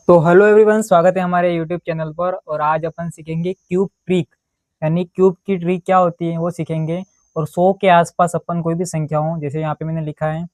तो hello everyone, स्वागत है हमारे यूट्यूब चैनल पर। और आज अपन सीखेंगे क्यूब ट्रिक, यानी क्यूब की ट्रिक क्या होती है वो सीखेंगे। और 100 के आसपास अपन कोई भी संख्या हो, जैसे यहाँ पे मैंने लिखा है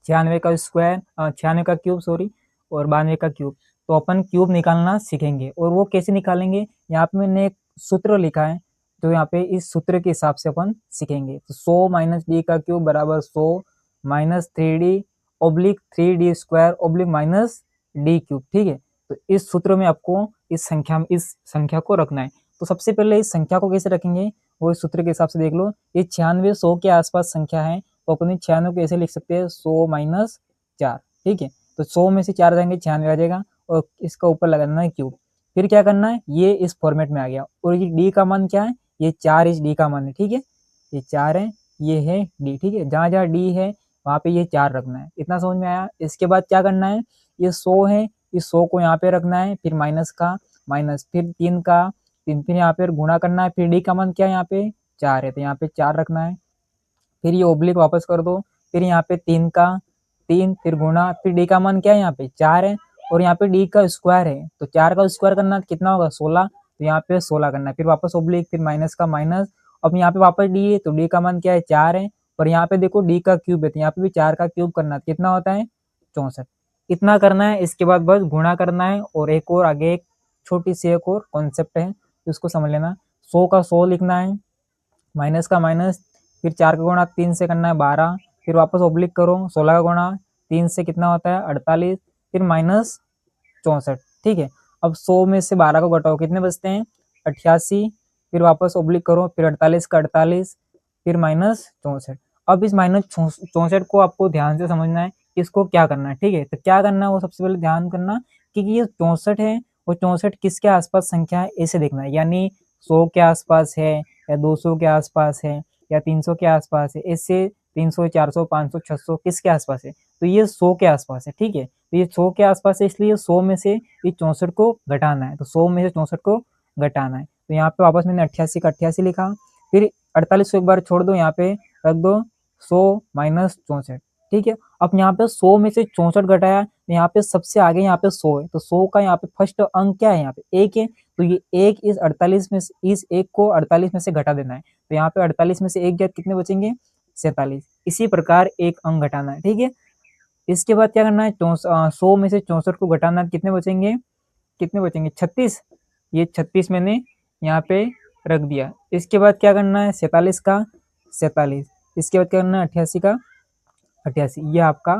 96 का स्क्वायर, 96 का क्यूब सॉरी, और 92 का क्यूब। तो अपन क्यूब निकालना सीखेंगे। और वो कैसे निकालेंगे, यहाँ पे मैंने एक सूत्र लिखा है, तो यहाँ पे इस सूत्र के हिसाब से अपन सीखेंगे। तो 100 माइनस डी का क्यूब बराबर 100 minus 3d oblique 3d square oblique minus D cube. ठीक है, तो इस सूत्र में आपको इस संख्या को रखना है। तो सबसे पहले इस संख्या को कैसे रखेंगे वो इस सूत्र के हिसाब से देख लो। ये 96 100 के आसपास संख्या है, तो अपन 96 को ऐसे लिख सकते हैं 100 माइनस 4। ठीक है, तो 100 में से 4 जाएंगे 96 आ जाएगा, और इसका ऊपर लगाना है क्यूब। फिर क्या करना है, ये इस फॉर्मेट में आ गया। और ये डी का मान क्या है, ये 4 इस डी का मान है। ठीक है, ये 4 है, ये है डी। ठीक है, जहाँ जहाँ डी है वहाँ पे ये 4 रखना है। इतना समझ में आया। इसके बाद क्या करना है, ये 100 है, इस 100 को यहाँ पे रखना है, फिर माइनस का माइनस, फिर 3 का 3, फिर यहाँ पे गुणा करना है। फिर डी का मान क्या है, यहाँ पे 4 है, तो यहाँ पे 4 रखना है। फिर ये ओब्लिक वापस कर दो, फिर यहाँ पे 3 का 3, फिर गुणा, फिर डी का मान क्या है, यहाँ पे 4 है, और यहाँ पे डी का स्क्वायर है, तो 4 का स्क्वायर करना कितना होगा 16, तो यहाँ पे 16 करना है। फिर वापस ओब्लिक, फिर माइनस का माइनस। अब यहाँ पे वापस डी है, तो डी का मान क्या है 4 है, और यहाँ पे देखो डी का क्यूब है, तो यहाँ पे भी 4 का क्यूब करना है, कितना होता है 64। इतना करना है। इसके बाद बस गुणा करना है। और एक और आगे एक छोटी सी एक और कॉन्सेप्ट है, उसको समझ लेना। 100 का 100 लिखना है, माइनस का माइनस, फिर 4 का गुणा 3 से करना है 12, फिर वापस ओब्लिक करो, 16 का गुणा 3 से कितना होता है 48, फिर माइनस 64। ठीक है, अब 100 में से 12 को घटाओ, कितने बचते हैं 88, फिर वापस ओब्लिक करो, फिर 48 का 48, फिर माइनस 64। अब इस माइनस 64 को आपको ध्यान से समझना है, इसको क्या करना है। ठीक है, तो क्या करना है वो सबसे पहले ध्यान करना, क्योंकि ये 64 है, वो 64 किसके आसपास संख्या है ऐसे देखना है, यानी 100 के आसपास है, या 200 के आसपास है, या 300 के आसपास है, इससे 300 400 500 600 किसके आसपास है, तो ये 100 के आसपास है। ठीक है, तो ये 100 के आसपास है, इसलिए 100 में से ये 64 को घटाना है, तो 100 में से 64 को घटाना है। तो यहाँ पे वापस मैंने 88 का 88 लिखा, फिर 48 को एक बार छोड़ दो, यहाँ पे रख दो 100 माइनस 64। ठीक है, अब यहाँ पे 100 में से 64 घटाया, यहाँ पे सबसे आगे यहाँ पे 100 है, तो 100 का यहाँ पे फर्स्ट अंक क्या है, यहाँ पे 1 है, तो ये 1 इस 48 में से, इस 1 को 48 में से घटा देना है। तो यहाँ पे 48 में से 1 गया, कितने बचेंगे 47। इसी प्रकार एक अंक घटाना है। ठीक है, इसके बाद क्या करना है, 100 में से 64 को घटाना है, कितने बचेंगे 36। ये 36 मैंने यहाँ पे रख दिया। इसके बाद क्या करना है, 47 का 47, इसके बाद क्या करना है 88 का 88। ये आपका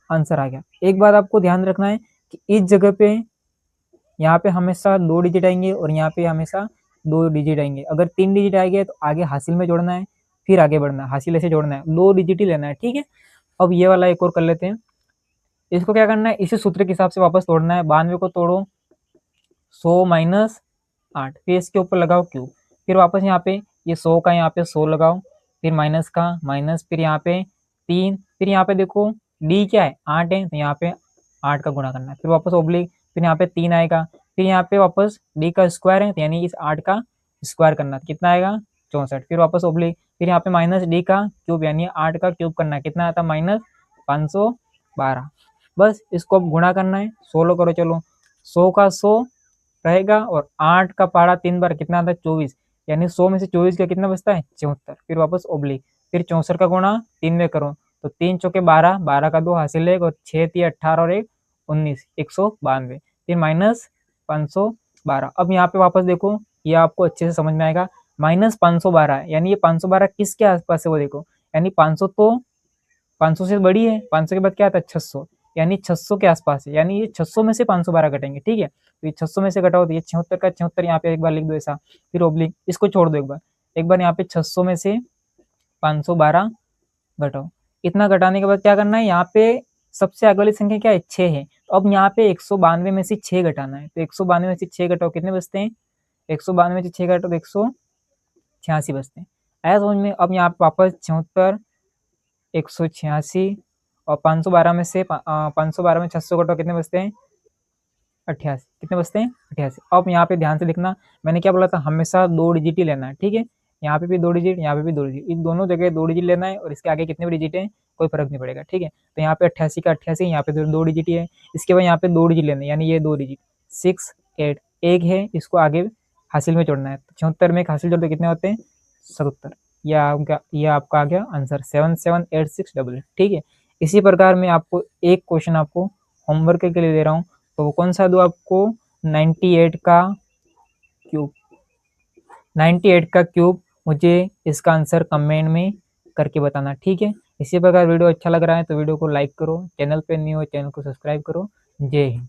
आंसर आ गया। एक बात आपको ध्यान रखना है कि इस जगह पे यहाँ पे हमेशा 2 डिजिट आएंगे, और यहाँ पे हमेशा 2 डिजिट आएंगे। अगर 3 डिजिट आ गए तो आगे हासिल में जोड़ना है, फिर आगे बढ़ना है, हासिल से जोड़ना है, 2 डिजिट ही लेना है। ठीक है, अब ये वाला एक और कर लेते हैं। इसको क्या करना है, इसी सूत्र के हिसाब से वापस तोड़ना है। 92 को तोड़ो, 100 माइनस 8, फिर इसके ऊपर लगाओ क्यूब, फिर वापस यहाँ पे ये 100 का यहाँ पे 100 लगाओ, फिर माइनस का माइनस, फिर यहाँ पे 3, फिर यहाँ पे देखो डी क्या है 8 है, तो यहाँ पे 8 का गुणा करना है, फिर वापस ओब्लिक, फिर यहाँ पे 3 आएगा, फिर यहाँ पे वापस डी का स्क्वायर है, तो यानी इस 8 का स्क्वायर करना है, कितना आएगा 64, फिर वापस ओब्लिक, फिर यहाँ पे माइनस डी का क्यूब, यानी 8 का क्यूब करना है, कितना आता है माइनस 512। बस इसको अब गुणा करना है, 16 करो, चलो 100 का 100 रहेगा, और 8 का पारा 3 बार कितना आता है 24, यानी 100 में से 24 का कितना बचता है 74, फिर वापस ओब्लिक, फिर 64 का गुणा 3 में करो, तो 3 चौके 12, 12 का 2 हासिल है, और 6 3 18 और 1 19, 192, फिर माइनस 512। अब यहाँ पे वापस देखो, ये आपको अच्छे से समझ में आएगा, माइनस 512 है, यानी ये 512 किसके आसपास है वो देखो, यानी 500 तो 500 से बड़ी है, 500 के बाद क्या आता है 600, यानी 600 के आसपास है, यानी ये 600 में से 512 घटेंगे। ठीक है, तो ये 600 में से घटाओ, तो ये 76 का 76 यहाँ पे एक बार लिख दो ऐसा, फिर ओब्लिक, इसको छोड़ दो एक बार यहाँ पे 600 में से 512 घटाओ। इतना घटाने के बाद क्या करना है, यहाँ पे सबसे आगे वाली संख्या क्या है 6 है, तो अब यहाँ पे 192 में से 6 घटाना है, तो 192 में से 6 घटाओ, कितने बचते हैं 192 में से 6 घटाओ तो 186 बचते हैं। आया समझ में। अब यहाँ पे वापस 76, 186, और 512 में से 512 में 600 घटाओ, कितने बचते हैं 88, कितने बचते हैं 88। अब यहाँ पे ध्यान से देखना, मैंने क्या बोला था, हमेशा 2 डिजिट ही लेना है। ठीक है, यहाँ पे भी 2 डिजिट, यहाँ पे भी 2 डिजिट, इन दोनों जगह 2 डिजिट लेना है, और इसके आगे कितने भी डिजिट है कोई फर्क नहीं पड़ेगा, ठीक है। तो यहाँ पे 88 का 88, यहाँ पे 2 डिजिट ही है। इसके बाद यहाँ पे 2 डिजिट लेने, यानी ये 2 डिजिट 6 8 एक है, इसको आगे हासिल में जोड़ना है। 74 में एक हासिल जोड़ते कितने होते हैं 77। यह आपका आ गया आंसर 778688, ठीक है। इसी प्रकार मैं आपको एक क्वेश्चन आपको होमवर्क के लिए दे रहा हूँ, तो वो कौन सा दो आपको 98 का क्यूब। 98 का क्यूब, मुझे इसका आंसर कमेंट में करके बताना, ठीक है। इसी प्रकार वीडियो अच्छा लग रहा है तो वीडियो को लाइक करो, चैनल पे नहीं हो चैनल को सब्सक्राइब करो। जय हिंद।